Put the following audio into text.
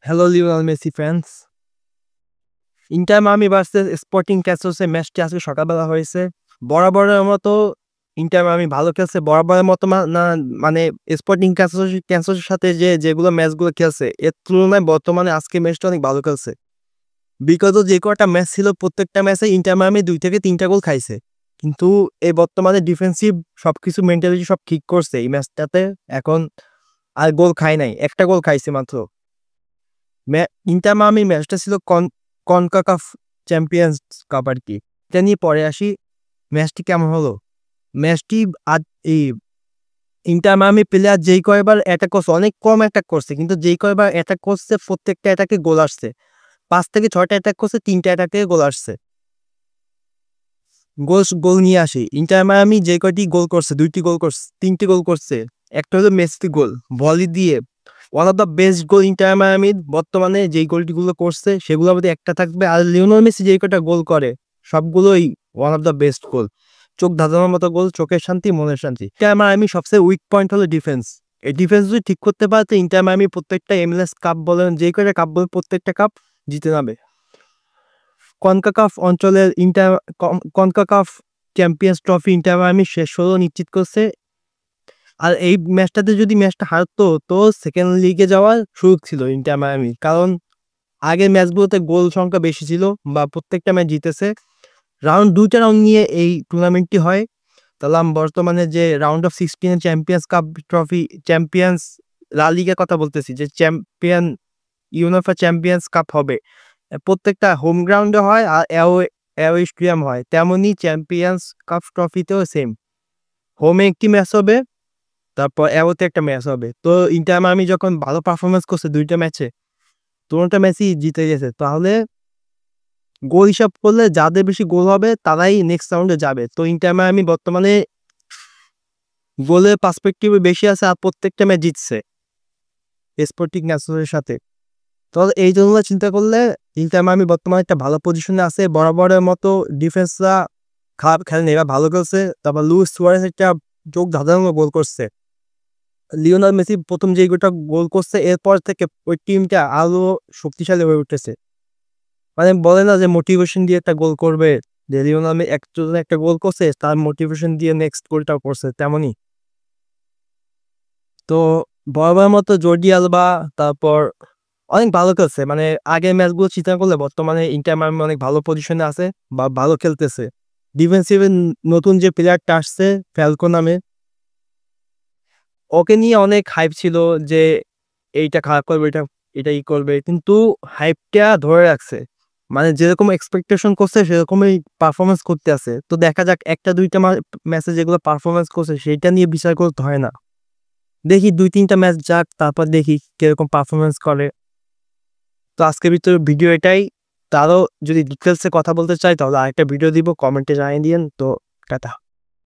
Hello Lionel Messi fans. Inter Miami versus Sporting ক্যাসলসের ম্যাচটি আজকে সকালবেলা হয়েছে। বরাবরের মতো ইন্টার মায়ামি ভালো খেলছে। বরাবরের মতো না মানে স্পোর্টিং ক্যাসলসের সাথে যেগুলো ম্যাচগুলো খেলছে এর তুলনায় বর্তমানে আজকে ম্যাচটা অনেক ভালো খেলছে। বিগত যে কটা ম্যাচ ছিল প্রত্যেকটা ম্যাচে ইন্টার মায়ামি 2 থেকে 3টা গোল খাইছে। কিন্তু এই বর্তমানে ডিফেন্সিভ সবকিছু মেন্টালিটি সব ঠিক করছে এই ম্যাচটাতে। এখন আর গোল খায় নাই, একটা গোল খাইছে মাত্র। ইন্টার মায়ামি ম্যাচটা ছিল কনকাকাফ চ্যাম্পিয়ন্স কাপ আর কি। এটা নিয়ে পরে আসি। ম্যাচটি কেমন হলো? ম্যাচটি এই ইন্টার মায়ামি প্লেয়ার যেই কয়বার অ্যাটাক করছে অনেক কম অ্যাটাক করছে, কিন্তু যেই কয়বার অ্যাটাক করছে প্রত্যেকটা অ্যাটাকে গোল আসছে। 5 থেকে 6টা অ্যাটাক করছে, 3টা অ্যাটাকে গোল আসছে। গোল নিয়ে আসি। ইন্টার মায়ামি যে কয়টি গোল করছে 2টি গোল করছে, 3টি গোল করছে। একটা হলো মেসি গোল ভলি দিয়ে, one of the best goal Inter মায়ামির বর্তমানে যেই গোলটিগুলো করছে সেগুলোর মধ্যে একটা থাকবে। আর লিওনেল মেসি যেই কটা গোল করে সবগুলোই ওয়ান অফ দ্য বেস্ট গোল। চোখ ধাঁধানোর মতো গোল, চোখের শান্তি মনের শান্তি। ইন্টার মায়ামি সবচেয়ে উইক পয়েন্ট হলো ডিফেন্স। এই ডিফেন্স যদি ঠিক করতে পারে তো ইন্টার মায়ামি প্রত্যেকটা MLS কাপ বলেন যেই কটা কাপ বলেন প্রত্যেকটা কাপ জিতে যাবে। কনকাকাফ অঞ্চলের CONCACAF champions trophy inter Miami শেষ 16 নিশ্চিত করছে। আর এই ম্যাচটাতে যদি ম্যাচটা হারতো তো সেকেন্ড লিগে যাওয়ার সুযোগ ছিল ইন্টার মায়ামি, কারণ আগের ম্যাচগুলোতে গোল সংখ্যা বেশি ছিল বা প্রত্যেকটা ম্যাচ জিতেছে। দুইটা রাউন্ড নিয়ে এই টুর্নামেন্টটি হয়। তাহলে বর্তমানে যে round of 16 champions cup trophy, champions লা লিগার কথা বলতেছি, যে চ্যাম্পিয়ন ইউনেফা চ্যাম্পিয়ন্স কাপ হবে প্রত্যেকটা হোম গ্রাউন্ডে হয় আর অ্যাওয়ে স্টেডিয়াম হয়। তেমনই চ্যাম্পিয়ন্স কাপ ট্রফিতেও সেম, হোমে একটি ম্যাচ হবে, তারপর অ্যাওয়েতে একটা ম্যাচ হবে। তো ইন্টার মায়ামি যখন ভালো পারফরমেন্স করছে 2টা ম্যাচে, 2টা ম্যাচই জিতে গেছে। তাহলে গোল হিসাব করলে যাদের বেশি গোল হবে তারাই নেক্সট রাউন্ডে যাবে। তো ইন্টার মায়ামি বর্তমানে গোলের পার্সপেক্টিভে বেশি আছে আর প্রত্যেকটা ম্যাচ জিতছে স্পোর্টিং ক্যাসলসের সাথে। তো এই জন্য চিন্তা করলে ইন্টার মায়ামি বর্তমানে একটা ভালো পজিশনে আছে। বরাবরের মতো ডিফেন্সরা খারাপ খেলেনি, এরা ভালো খেলছে। তারপর লুইস সুয়ারেজ একটা চোখ ধাঁধানো গোল করছে। লিওনেল মেসি প্রথম যে গোল করছে এরপর থেকে ওই টিমটা আরো শক্তিশালী হয়ে উঠেছে। মানে বলে না যে মোটিভেশন দিয়ে একটা গোল করবে, যে লিওনেল মেসি একটা গোল করছে তার মোটিভেশন দিয়ে নেক্সট গোলটাও করছে তেমনই। তো বরাবরের মতো জর্ডি আলবা তারপর অনেক ভালো খেলছে। মানে আগের ম্যাচগুলো চিন্তা করলে বর্তমানে ইন্টার মায়ামি অনেক ভালো পজিশনে আছে বা ভালো খেলতেছে। ডিফেন্সিভে নতুন যে প্লেয়ারটা আসছে ফ্যালকো নামে, ওকে নিয়ে অনেক হাইপ ছিল যে এইটা খারাপ করবে, এটা করবে, কিন্তু হাইপটা ধরে রাখছে। মানে যেরকম এক্সপেকটেশন করছে সেরকমই পারফরমেন্স করতে আছে। তো দেখা যাক, একটা 2টা ম্যাচে যেগুলো পারফরমেন্স করছে সেইটা নিয়ে বিচার করতে হয় না। দেখি 2-3টা ম্যাচ যাক, তারপর দেখি কিরকম পারফরমেন্স করে। তো আজকের ভিডিও এটাই। তারও যদি ডিটেলসে কথা বলতে চাই তাহলে আরেকটা ভিডিও দিব, কমেন্টে জানিয়ে দিয়েন। তো টাটা।